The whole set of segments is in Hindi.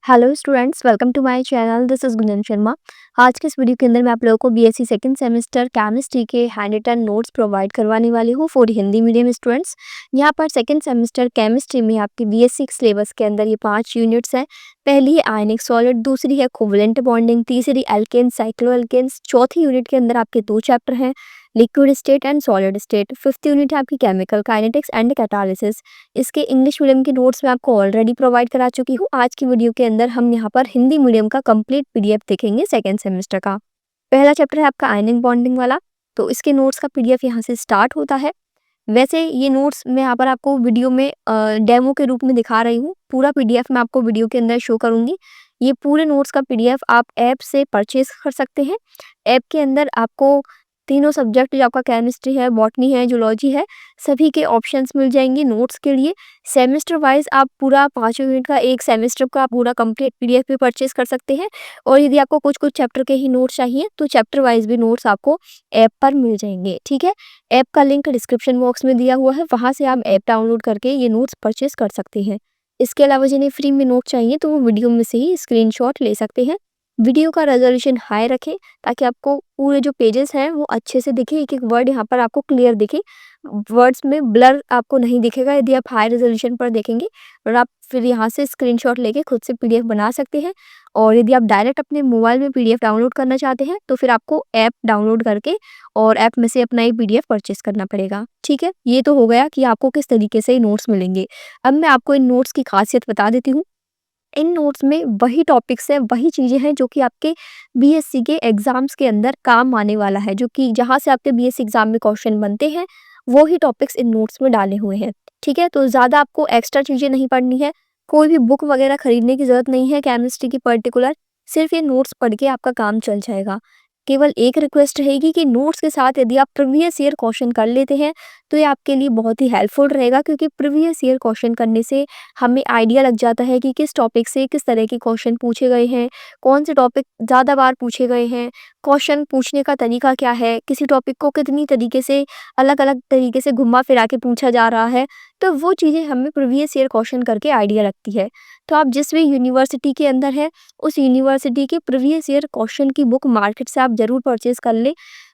Hello students, welcome to my channel. This is Gunjan Sharma. आज के इस वीडियो के अंदर मैं आप लोगों को बीएससी सेकंड सेमेस्टर केमिस्ट्री के हैंड रिटन नोट्स प्रोवाइड करवाने वाली हूँ फॉर हिंदी मीडियम स्टूडेंट्स। यहाँ पर सेकंड सेमेस्टर केमिस्ट्री में आपकी बीएससी सिलेबस के अंदर ये 5 यूनिट्स हैं। पहली है आयनिक सॉलिड, दूसरी है कोवलेंट बॉन्डिंग, तीसरी एल्केन्स साइक्लो एल्केन्स, चौथी यूनिट के अंदर आपके 2 चैप्टर हैं, liquid state and solid state. Fifth unit है आपकी केमिकल काइनेटिक्स एंड कैटालिसिस। इसके इंग्लिश मीडियम के नोट्स मैं आपको ऑलरेडी प्रोवाइड करा चुकी हूँ। आज की वीडियो के अंदर हम यहाँ पर हिंदी मीडियम का कंप्लीट पीडीएफ देखेंगे सेकेंड सेमेस्टर का। पहला चैप्टर है आपका आयनिक बॉन्डिंग वाला, तो इसके नोट्स का पीडीएफ यहाँ से स्टार्ट होता है। वैसे ये नोट्स मैं यहाँ पर आपको वीडियो में डेमो के रूप में दिखा रही हूँ। पूरा पीडीएफ मैं आपको वीडियो के अंदर शो करूँगी। ये पूरे नोट्स का पीडीएफ आप ऐप से परचेज कर सकते हैं। ऐप के अंदर आपको तीनों सब्जेक्ट जो आपका केमिस्ट्री है, बॉटनी है, जूलॉजी है, सभी के ऑप्शंस मिल जाएंगे नोट्स के लिए। सेमेस्टर वाइज आप पूरा 5 यूनिट का एक सेमेस्टर का पूरा कंप्लीट पीडीएफ भी परचेज कर सकते हैं। और यदि आपको कुछ कुछ चैप्टर के ही नोट्स चाहिए तो चैप्टर वाइज भी नोट्स आपको ऐप पर मिल जाएंगे। ठीक है, ऐप का लिंक डिस्क्रिप्शन बॉक्स में दिया हुआ है, वहाँ से आप ऐप डाउनलोड करके ये नोट्स परचेज कर सकते हैं। इसके अलावा जिन्हें फ्री में नोट चाहिए तो वो वीडियो में से ही स्क्रीनशॉट ले सकते हैं। वीडियो का रेजोल्यूशन हाई रखें ताकि आपको पूरे जो पेजेस हैं वो अच्छे से दिखे, एक एक वर्ड यहाँ पर आपको क्लियर दिखे। वर्ड्स में ब्लर आपको नहीं दिखेगा यदि आप हाई रेजोल्यूशन पर देखेंगे। और आप फिर यहाँ से स्क्रीनशॉट लेके खुद से पीडीएफ बना सकते हैं। और यदि आप डायरेक्ट अपने मोबाइल में पीडीएफ डाउनलोड करना चाहते हैं तो फिर आपको ऐप डाउनलोड करके और ऐप में से अपना ये पीडीएफ परचेस करना पड़ेगा। ठीक है, ये तो हो गया कि आपको किस तरीके से नोट्स मिलेंगे। अब मैं आपको इन नोट्स की खासियत बता देती हूँ। इन नोट्स में वही टॉपिक्स हैं, वही चीज़ें हैं जो कि आपके बीएससी के एग्ज़ाम्स के अंदर काम आने वाला है, जो कि जहाँ से आपके बीएससी एग्ज़ाम में क्वेश्चन बनते हैं, वो ही टॉपिक्स इन नोट्स में डाले हुए हैं। ठीक है, तो ज़्यादा आपको एक्स्ट्रा चीज़ें नहीं पढ़नी है, कोई भी बुक वगैरह खरीदने की ज़रूरत नहीं है केमिस्ट्री की पर्टिकुलर, सिर्फ ये नोट्स पढ़ के आपका काम चल जाएगा। केवल एक रिक्वेस्ट रहेगी कि नोट्स के साथ यदि आप प्रीवियस ईयर क्वेश्चन कर लेते हैं तो ये आपके लिए बहुत ही हेल्पफुल रहेगा, क्योंकि प्रीवियस ईयर क्वेश्चन करने से हमें आइडिया लग जाता है कि किस टॉपिक से किस तरह के क्वेश्चन पूछे गए हैं, कौन से टॉपिक ज़्यादा बार पूछे गए हैं, क्वेश्चन पूछने का तरीका क्या है, किसी टॉपिक को कितनी तरीके से अलग-अलग तरीके से घुमा फिरा के पूछा जा रहा है। तो वो चीज़ें हमें प्रीवियस ईयर क्वेश्चन करके आइडिया लगती है। तो आप जिस भी यूनिवर्सिटी के अंदर हैं, उस यूनिवर्सिटी के प्रीवियस ईयर क्वेश्चन की बुक मार्केट से आप ज़रूर परचेज़ कर लें।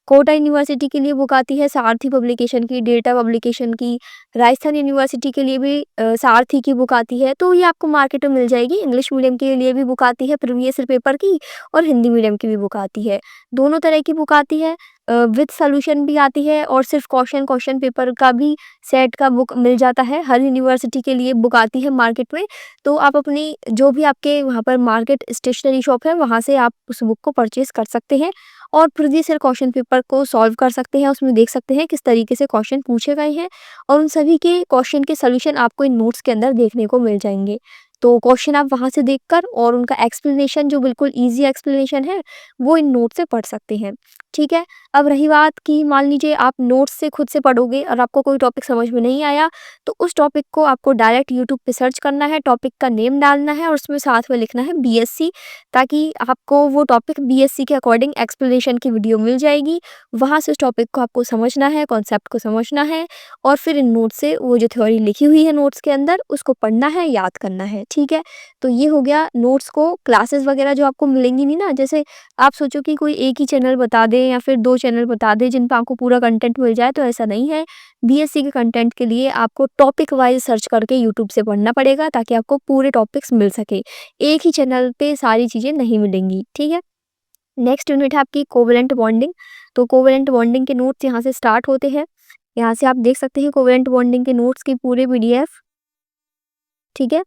कोटा यूनिवर्सिटी के लिए बुक आती है सारथी पब्लिकेशन की, डेल्टा पब्लिकेशन की। राजस्थान यूनिवर्सिटी के लिए भी सारथी की बुक आती है, तो ये आपको मार्केट में मिल जाएगी। इंग्लिश मीडियम के लिए भी बुक आती है प्रीवियस ईयर पेपर की, और हिंदी मीडियम की भी बुक आती है। दोनों तरह की बुक आती है, विद सॉल्यूशन भी आती है और सिर्फ क्वेश्चन पेपर का भी सेट का बुक मिल जाता है। हर यूनिवर्सिटी के लिए बुक आती है मार्केट में। तो आप अपनी जो भी आपके वहाँ पर मार्केट स्टेशनरी शॉप है, वहाँ से आप उस बुक को परचेज़ कर सकते हैं और प्रीवियस ईयर क्वेश्चन पेपर को सॉल्व कर सकते हैं। उसमें देख सकते हैं किस तरीके से क्वेश्चन पूछे गए हैं, और उन सभी के क्वेश्चन के सॉल्यूशन आपको इन नोट्स के अंदर देखने को मिल जाएंगे। तो क्वेश्चन आप वहाँ से देखकर और उनका एक्सप्लेनेशन जो बिल्कुल ईज़ी एक्सप्लेनेशन है, वो इन नोट से पढ़ सकते हैं। ठीक है, अब रही बात कि मान लीजिए आप नोट्स से खुद से पढ़ोगे और आपको कोई टॉपिक समझ में नहीं आया, तो उस टॉपिक को आपको डायरेक्ट यूट्यूब पे सर्च करना है, टॉपिक का नेम डालना है और उसमें साथ में लिखना है बीएससी, ताकि आपको वो टॉपिक बीएससी के अकॉर्डिंग एक्सप्लेनेशन की वीडियो मिल जाएगी। वहाँ से उस टॉपिक को आपको समझना है, कॉन्सेप्ट को समझना है, और फिर इन नोट्स से वो जो थ्योरी लिखी हुई है नोट्स के अंदर, उसको पढ़ना है, याद करना है। ठीक है, तो ये हो गया नोट्स को। क्लासेस वगैरह जो आपको मिलेंगी नहीं ना, जैसे आप सोचो कि कोई एक ही चैनल बता दे या फिर 2 चैनल बता दे जिन पे आपको पूरा कंटेंट मिल जाए, तो ऐसा नहीं है। बीएससी के कंटेंट के लिए आपको टॉपिक वाइज सर्च करके यूट्यूब से पढ़ना पड़ेगा, ताकि आपको पूरे टॉपिक्स मिल सके। एक ही चैनल पे सारी चीज़ें नहीं मिलेंगी। ठीक है, नेक्स्ट यूनिट है आपकी कोवेलेंट बॉन्डिंग। तो कोवेलेंट बॉन्डिंग के नोट्स यहाँ से स्टार्ट होते हैं। यहाँ से आप देख सकते हैं कोवेलेंट बॉन्डिंग के नोट्स की पूरे पीडीएफ। ठीक है,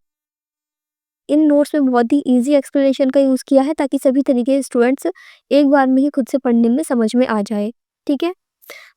इन नोट्स में बहुत ही ईज़ी एक्सप्लेनेशन का यूज़ किया है, ताकि सभी तरीके के स्टूडेंट्स एक बार में ही खुद से पढ़ने में समझ में आ जाए। ठीक है,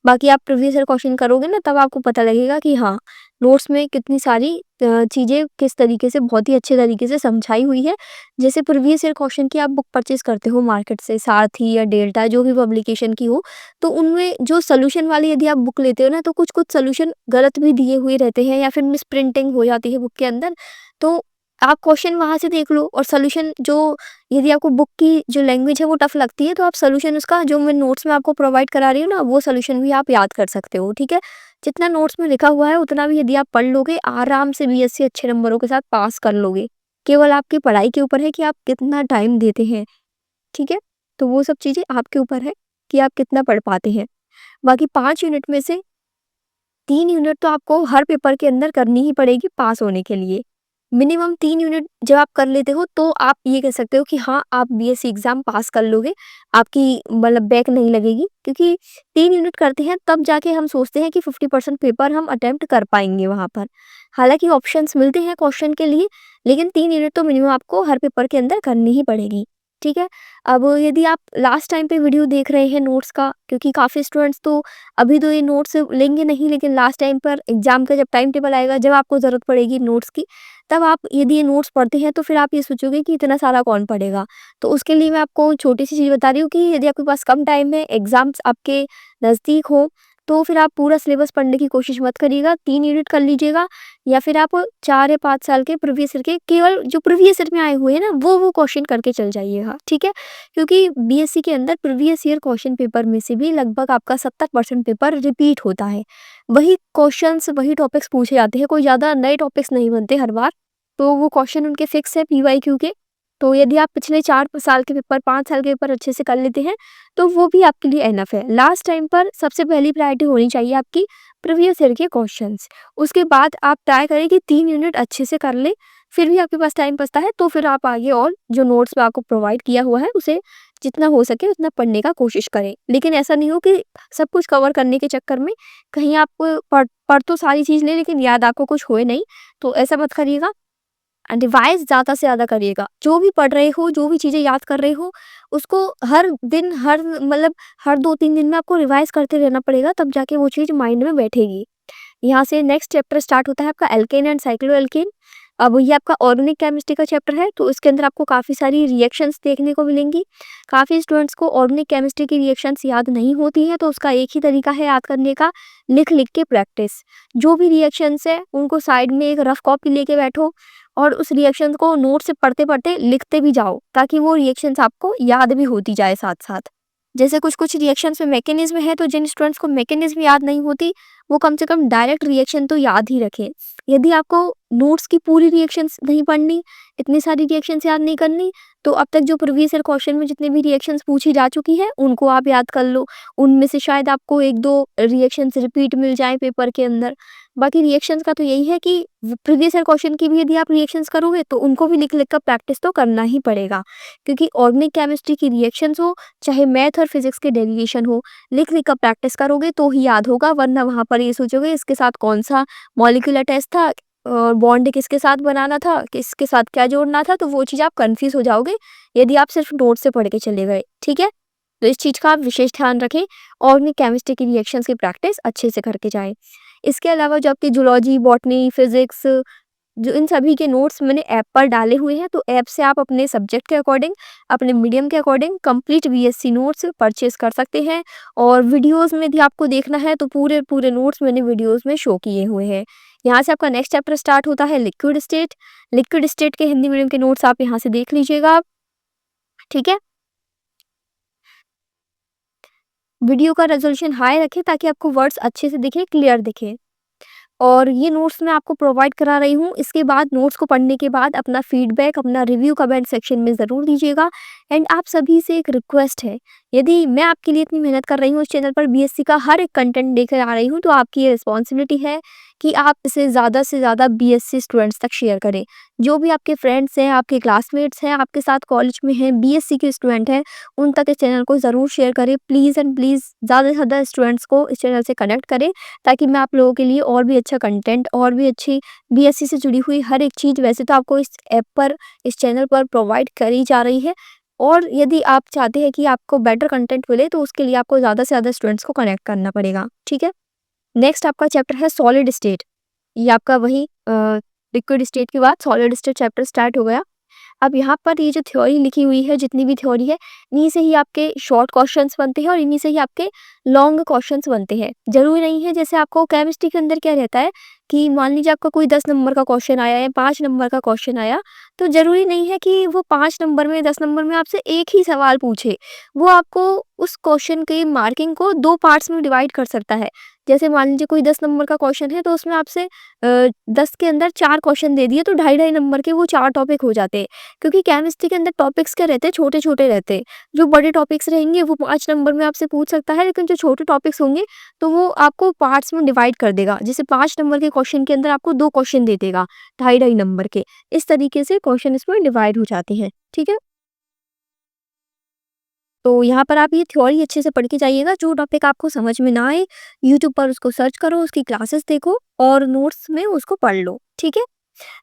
बाकी आप प्रीवियस ईयर क्वेश्चन करोगे ना, तब आपको पता लगेगा कि हाँ, नोट्स में कितनी सारी चीज़ें किस तरीके से बहुत ही अच्छे तरीके से समझाई हुई है। जैसे प्रीवियस ईयर क्वेश्चन की आप बुक परचेज़ करते हो मार्केट से, सारथी या डेल्टा जो भी पब्लिकेशन की हो, तो उनमें जो सॉल्यूशन वाली यदि आप बुक लेते हो ना, तो कुछ-कुछ सॉल्यूशन गलत भी दिए हुए रहते हैं या फिर मिसप्रिंटिंग हो जाती है बुक के अंदर। तो आप क्वेश्चन वहाँ से देख लो, और सॉल्यूशन जो यदि आपको बुक की जो लैंग्वेज है वो टफ लगती है, तो आप सॉल्यूशन उसका जो मैं नोट्स में आपको प्रोवाइड करा रही हूँ ना, वो सॉल्यूशन भी आप याद कर सकते हो। ठीक है, जितना नोट्स में लिखा हुआ है उतना भी यदि आप पढ़ लोगे, आराम से बीएससी अच्छे नंबरों के साथ पास कर लोगे। केवल आपकी पढ़ाई के ऊपर है कि आप कितना टाइम देते हैं, ठीक है? तो वो सब चीज़ें आपके ऊपर है कि आप कितना पढ़ पाते हैं। बाकी 5 यूनिट में से 3 यूनिट तो आपको हर पेपर के अंदर करनी ही पड़ेगी पास होने के लिए। मिनिमम 3 यूनिट जब आप कर लेते हो तो आप ये कह सकते हो कि हाँ, आप बीएससी एग्ज़ाम पास कर लोगे, आपकी मतलब बैक नहीं लगेगी, क्योंकि 3 यूनिट करते हैं तब जाके हम सोचते हैं कि 50% पेपर हम अटेम्प्ट कर पाएँगे वहाँ पर। हालाँकि ऑप्शंस मिलते हैं क्वेश्चन के लिए, लेकिन 3 यूनिट तो मिनिमम आपको हर पेपर के अंदर करनी ही पड़ेगी, ठीक है? अब यदि आप लास्ट टाइम पे वीडियो देख रहे हैं नोट्स का, क्योंकि काफ़ी स्टूडेंट्स तो अभी तो ये नोट्स लेंगे नहीं, लेकिन लास्ट टाइम पर एग्ज़ाम का जब टाइम टेबल आएगा, जब आपको ज़रूरत पड़ेगी नोट्स की, तब आप यदि ये नोट्स पढ़ते हैं तो फिर आप ये सोचोगे कि इतना सारा कौन पढ़ेगा। तो उसके लिए मैं आपको छोटी-सी चीज़ बता रही हूँ कि यदि आपके पास कम टाइम है, एग्ज़ाम्स आपके नज़दीक हो, तो फिर आप पूरा सिलेबस पढ़ने की कोशिश मत करिएगा, 3 यूनिट कर लीजिएगा, या फिर आप 4 या 5 साल के प्रीवियस ईयर के केवल जो प्रीवियस ईयर में आए हुए हैं ना, वो क्वेश्चन करके चल जाइएगा, ठीक है? क्योंकि बीएससी के अंदर प्रीवियस ईयर क्वेश्चन पेपर में से भी लगभग आपका 70% पेपर रिपीट होता है। वही क्वेश्चन्स, वही टॉपिक्स पूछे जाते हैं, कोई ज़्यादा नए टॉपिक्स नहीं बनते हर बार। तो वो क्वेश्चन उनके फिक्स है पीवाईक्यू के। तो यदि आप पिछले 4 साल के पेपर, 5 साल के पेपर अच्छे से कर लेते हैं, तो वो भी आपके लिए इनफ है। लास्ट टाइम पर सबसे पहली प्रायोरिटी होनी चाहिए आपकी प्रीवियस ईयर के क्वेश्चन्स। उसके बाद आप ट्राई करें कि 3 यूनिट अच्छे से कर लें, फिर भी आपके पास टाइम बचता है तो फिर आप आगे और जो नोट्स मैं आपको प्रोवाइड किया हुआ है, उसे जितना हो सके उतना पढ़ने का कोशिश करें। लेकिन ऐसा नहीं हो कि सब कुछ कवर करने के चक्कर में कहीं आप पढ़ तो सारी चीज़ लें, लेकिन याद आपको कुछ होए नहीं, तो ऐसा मत करिएगा। रिवाइज़ ज़्यादा से ज़्यादा करिएगा। जो भी पढ़ रहे हो, जो भी चीज़ें याद कर रहे हो, उसको हर दिन, हर मतलब हर 2-3 दिन में आपको रिवाइज़ करते रहना पड़ेगा, तब जाके वो चीज़ माइंड में बैठेगी। यहाँ से नेक्स्ट चैप्टर स्टार्ट होता है आपका एल्केन एंड साइक्लोएल्केन। अब ये आपका ऑर्गेनिक केमिस्ट्री का चैप्टर है, तो इसके अंदर आपको काफ़ी सारी रिएक्शंस देखने को मिलेंगी। काफ़ी स्टूडेंट्स को ऑर्गेनिक केमिस्ट्री की रिएक्शंस याद नहीं होती हैं, तो उसका एक ही तरीका है याद करने का, लिख-लिख के प्रैक्टिस। जो भी रिएक्शंस है, उनको साइड में एक रफ कॉपी लेके बैठो और उस रिएक्शन को नोट से पढ़ते-पढ़ते लिखते भी जाओ, ताकि वो रिएक्शंस आपको याद भी होती जाए साथ-साथ। जैसे कुछ-कुछ रिएक्शंस में मैकेनिज़्म है, तो जिन स्टूडेंट्स को मैकेनिज़्म याद नहीं होती, वो कम से कम डायरेक्ट रिएक्शन तो याद ही रखें। यदि आपको नोट्स की पूरी रिएक्शंस नहीं पढ़नी, इतनी सारी रिएक्शंस याद नहीं करनी, तो अब तक जो प्रीवियस ईयर क्वेश्चन में जितनी भी रिएक्शंस पूछी जा चुकी हैं, उनको आप याद कर लो। उनमें से शायद आपको 1-2 रिएक्शंस रिपीट मिल जाएँ पेपर के अंदर। बाकी रिएक्शंस का तो यही है कि प्रीवियस ईयर क्वेश्चन की भी यदि आप रिएक्शंस करोगे, तो उनको भी लिख-लिख कर प्रैक्टिस तो करना ही पड़ेगा। क्योंकि ऑर्गेनिक केमिस्ट्री की रिएक्शंस हो, चाहे मैथ और फिजिक्स के डेरिवेशन हो, लिख-लिख कर प्रैक्टिस करोगे तो ही याद होगा, वरना वहाँ पर ये सोचोगे इसके साथ कौन-सा मॉलिक्यूलर टेस्ट था, बॉन्ड किसके साथ बनाना था, किसके साथ क्या जोड़ना था, तो वो चीज़ आप कन्फ्यूज़ हो जाओगे, यदि आप सिर्फ नोट से पढ़ के चले गए, ठीक है? तो इस चीज़ का आप विशेष ध्यान रखें, ऑर्गेनिक केमिस्ट्री की रिएक्शंस की प्रैक्टिस अच्छे से करके जाएँ। इसके अलावा जो आपकी जूलॉजी, बॉटनी, फिजिक्स, जो इन सभी के नोट्स मैंने ऐप पर डाले हुए हैं, तो ऐप से आप अपने सब्जेक्ट के अकॉर्डिंग, अपने मीडियम के according complete BSc notes purchase कर सकते हैं। और वीडियोज़ में भी आपको देखना है तो पूरे नोट्स मैंने वीडियोज़ में शो किए हुए हैं। यहाँ से आपका नेक्स्ट चैप्टर स्टार्ट होता है लिक्विड स्टेट। लिक्विड स्टेट के हिंदी मीडियम के नोट्स आप यहाँ से देख लीजिएगा, ठीक है? वीडियो का रेज़ोल्यूशन हाई रखें ताकि आपको वर्ड्स अच्छे से दिखें, क्लियर दिखें। और ये नोट्स मैं आपको प्रोवाइड करा रही हूँ। इसके बाद नोट्स को पढ़ने के बाद अपना फीडबैक, अपना रिव्यू कमेंट सेक्शन में ज़रूर दीजिएगा। एंड आप सभी से एक रिक्वेस्ट है, यदि मैं आपके लिए इतनी मेहनत कर रही हूँ इस चैनल पर, बीएससी का हर एक कंटेंट लेकर आ रही हूँ, तो आपकी ये रिस्पॉन्सिबिलिटी है कि आप इसे ज़्यादा से ज़्यादा बीएससी स्टूडेंट्स तक शेयर करें। जो भी आपके फ्रेंड्स हैं, आपके क्लासमेट्स हैं, आपके साथ कॉलेज में हैं, बीएससी के स्टूडेंट हैं, उन तक इस चैनल को ज़रूर शेयर करें। प्लीज़ एंड प्लीज़ ज़्यादा से ज़्यादा स्टूडेंट्स को इस चैनल से कनेक्ट करें, ताकि मैं आप लोगों के लिए और भी अच्छा कंटेंट, और भी अच्छी बीएससी से जुड़ी हुई हर एक चीज़ वैसे तो आपको इस ऐप पर, इस चैनल पर प्रोवाइड करी जा रही है। और यदि आप चाहते हैं कि आपको बेटर कंटेंट मिले, तो उसके लिए आपको ज़्यादा से ज़्यादा स्टूडेंट्स को कनेक्ट करना पड़ेगा, ठीक है? नेक्स्ट आपका चैप्टर है सॉलिड स्टेट। ये आपका वही लिक्विड स्टेट के बाद सॉलिड स्टेट चैप्टर स्टार्ट हो गया। अब यहाँ पर ये जो थ्योरी लिखी हुई है, जितनी भी थ्योरी है, इन्हीं से ही आपके शॉर्ट क्वेश्चंस बनते हैं और इन्हीं से ही आपके लॉन्ग क्वेश्चंस बनते हैं। ज़रूरी नहीं है, जैसे आपको केमिस्ट्री के अंदर क्या रहता है कि मान लीजिए आपका कोई 10 नंबर का क्वेश्चन आया या 5 नंबर का क्वेश्चन आया, तो ज़रूरी नहीं है कि वो 5 नंबर में, 10 नंबर में आपसे एक ही सवाल पूछे। वो आपको उस क्वेश्चन की मार्किंग को 2 पार्ट्स में डिवाइड कर सकता है। जैसे मान लीजिए कोई 10 नंबर का क्वेश्चन है तो उसमें आपसे 10 के अंदर 4 क्वेश्चन दे दिए तो ढाई-ढाई नंबर के वो 4 टॉपिक हो जाते हैं। क्योंकि केमिस्ट्री के अंदर टॉपिक्स क्या रहते हैं, छोटे-छोटे रहते हैं। जो बड़े टॉपिक्स रहेंगे वो 5 नंबर में आपसे पूछ सकता है, लेकिन जो छोटे टॉपिक्स होंगे तो वो आपको पार्ट्स में डिवाइड कर देगा। जैसे 5 नंबर के क्वेश्चन के अंदर आपको 2 क्वेश्चन दे देगा, ढाई-ढाई नंबर के। इस तरीके से क्वेश्चन इसमें डिवाइड हो जाते हैं, ठीक है? तो यहाँ पर आप ये थ्योरी अच्छे से पढ़ के जाइएगा। जो टॉपिक आपको समझ में ना आए, यूट्यूब पर उसको सर्च करो, उसकी क्लासेस देखो और नोट्स में उसको पढ़ लो, ठीक है?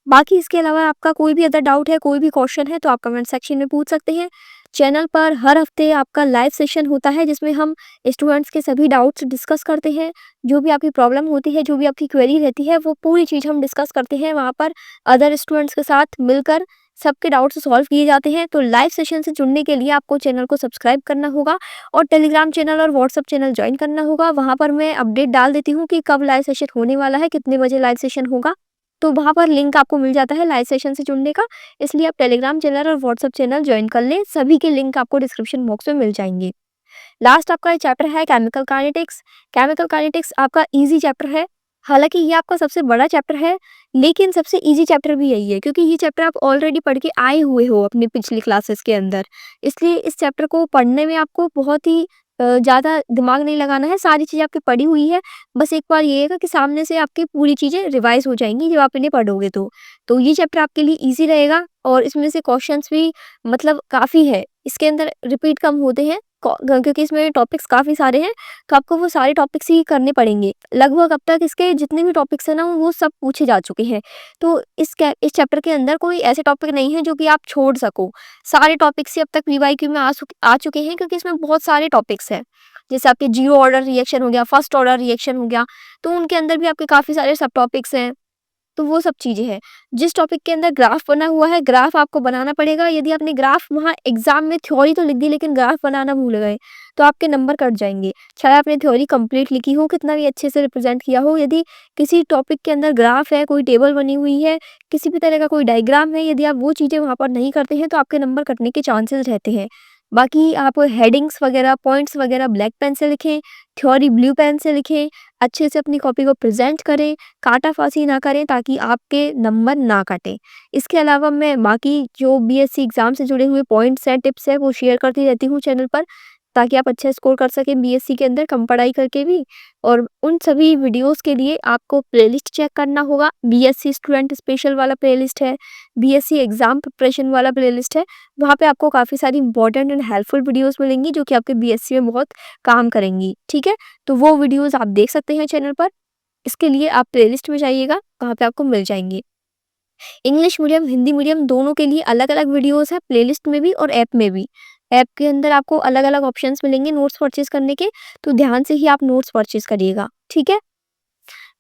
बाकी इसके अलावा आपका कोई भी अदर डाउट है, कोई भी क्वेश्चन है तो आप कमेंट सेक्शन में पूछ सकते हैं। चैनल पर हर हफ्ते आपका लाइव सेशन होता है जिसमें हम स्टूडेंट्स के सभी डाउट्स डिस्कस करते हैं। जो भी आपकी प्रॉब्लम होती है, जो भी आपकी क्वेरी रहती है, वो पूरी चीज़ हम डिस्कस करते हैं वहाँ पर अदर स्टूडेंट्स के साथ मिलकर सबके डाउट्स सॉल्व किए जाते हैं। तो लाइव सेशन से जुड़ने के लिए आपको चैनल को सब्सक्राइब करना होगा और टेलीग्राम चैनल और व्हाट्सएप चैनल ज्वाइन करना होगा। वहाँ पर मैं अपडेट डाल देती हूँ कि कब लाइव सेशन होने वाला है, कितने बजे लाइव सेशन होगा। तो वहाँ पर लिंक आपको मिल जाता है लाइव सेशन से जुड़ने का, इसलिए आप टेलीग्राम चैनल और व्हाट्सएप चैनल ज्वाइन कर लें। सभी के लिंक आपको डिस्क्रिप्शन बॉक्स में मिल जाएंगे। लास्ट आपका ये चैप्टर है केमिकल काइनेटिक्स। केमिकल काइनेटिक्स आपका ईजी चैप्टर है। हालांकि ये आपका सबसे बड़ा चैप्टर है, लेकिन सबसे ईजी चैप्टर भी यही है क्योंकि ये चैप्टर आप ऑलरेडी पढ़ के आए हुए हो अपनी पिछली क्लासेस के अंदर। इसलिए इस चैप्टर को पढ़ने में आपको बहुत ही ज़्यादा दिमाग नहीं लगाना है, सारी चीज़ें आपकी पढ़ी हुई है। बस एक बार ये है कि सामने से आपकी पूरी चीज़ें रिवाइज़ हो जाएँगी जब आप इन्हें पढ़ोगे तो। तो ये चैप्टर आपके लिए ईज़ी रहेगा और इसमें से क्वेश्चंस भी मतलब काफ़ी है। इसके अंदर रिपीट कम होते हैं क्योंकि इसमें टॉपिक्स काफ़ी सारे हैं, तो आपको वो सारे टॉपिक्स ही करने पड़ेंगे। लगभग अब तक इसके जितने भी टॉपिक्स हैं ना, वो सब पूछे जा चुके हैं। तो इस चैप्टर के अंदर कोई ऐसे टॉपिक नहीं है जो कि आप छोड़ सको। सारे टॉपिक्स ही अब तक वीवाईक्यू में आ चुके हैं क्योंकि इसमें बहुत सारे टॉपिक्स हैं। जैसे आपके ज़ीरो ऑर्डर रिएक्शन हो गया, फर्स्ट ऑर्डर रिएक्शन हो गया, तो उनके अंदर भी आपके काफ़ी सारे सब टॉपिक्स हैं। तो वो सब चीज़ें हैं। जिस टॉपिक के अंदर ग्राफ बना हुआ है, ग्राफ आपको बनाना पड़ेगा। यदि आपने ग्राफ वहाँ एग्ज़ाम में थ्योरी तो लिख दी लेकिन ग्राफ बनाना भूल गए, तो आपके नंबर कट जाएँगे। चाहे आपने थ्योरी कंप्लीट लिखी हो, कितना भी अच्छे से रिप्रेज़ेंट किया हो, यदि किसी टॉपिक के अंदर ग्राफ है, कोई टेबल बनी हुई है, किसी भी तरह का कोई डायग्राम है, यदि आप वो चीज़ें वहाँ पर नहीं करते हैं, तो आपके नंबर कटने के चांसेस रहते हैं। बाकी आप हेडिंग्स वगैरह, पॉइंट्स वगैरह ब्लैक पेन से लिखें, थ्योरी ब्लू पेन से लिखें, अच्छे से अपनी कॉपी को प्रेज़ेंट करें, काटा-फासी ना करें ताकि आपके नंबर ना कटें। इसके अलावा मैं बाकी जो बीएससी एग्ज़ाम से जुड़े हुए पॉइंट्स हैं, टिप्स हैं, वो शेयर करती रहती हूँ चैनल पर, ताकि आप अच्छा स्कोर कर सकें बीएससी के अंदर कम पढ़ाई करके भी। और उन सभी वीडियोज़ के लिए आपको प्लेलिस्ट चेक करना होगा। बीएससी स्टूडेंट स्पेशल वाला प्लेलिस्ट है, बीएससी एग्ज़ाम प्रिपरेशन वाला प्लेलिस्ट है। वहाँ पे आपको काफ़ी सारी इम्पोर्टेंट एंड हेल्पफुल वीडियोज़ मिलेंगी जो कि आपके बीएससी में बहुत काम करेंगी, ठीक है? तो वो वीडियोज़ आप देख सकते हैं चैनल पर। इसके लिए आप प्लेलिस्ट में जाइएगा, वहाँ पे आपको मिल जाएँगी। इंग्लिश मीडियम, हिंदी मीडियम दोनों के लिए अलग-अलग वीडियोज़ हैं, प्लेलिस्ट में भी और ऐप में भी। ऐप के अंदर आपको अलग-अलग ऑप्शंस मिलेंगे नोट्स परचेज़ करने के, तो ध्यान से ही आप नोट्स परचेज़ करिएगा, ठीक है?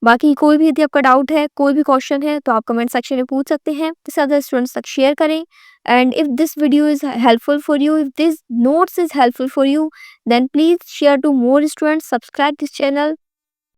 बाकी कोई भी यदि आपका डाउट है, कोई भी क्वेश्चन है, तो आप कमेंट सेक्शन में पूछ सकते हैं। जिससे अदर स्टूडेंट्स तक शेयर करें। And if this video is helpful for you, if this notes is helpful for you, then please share to more students, subscribe this channel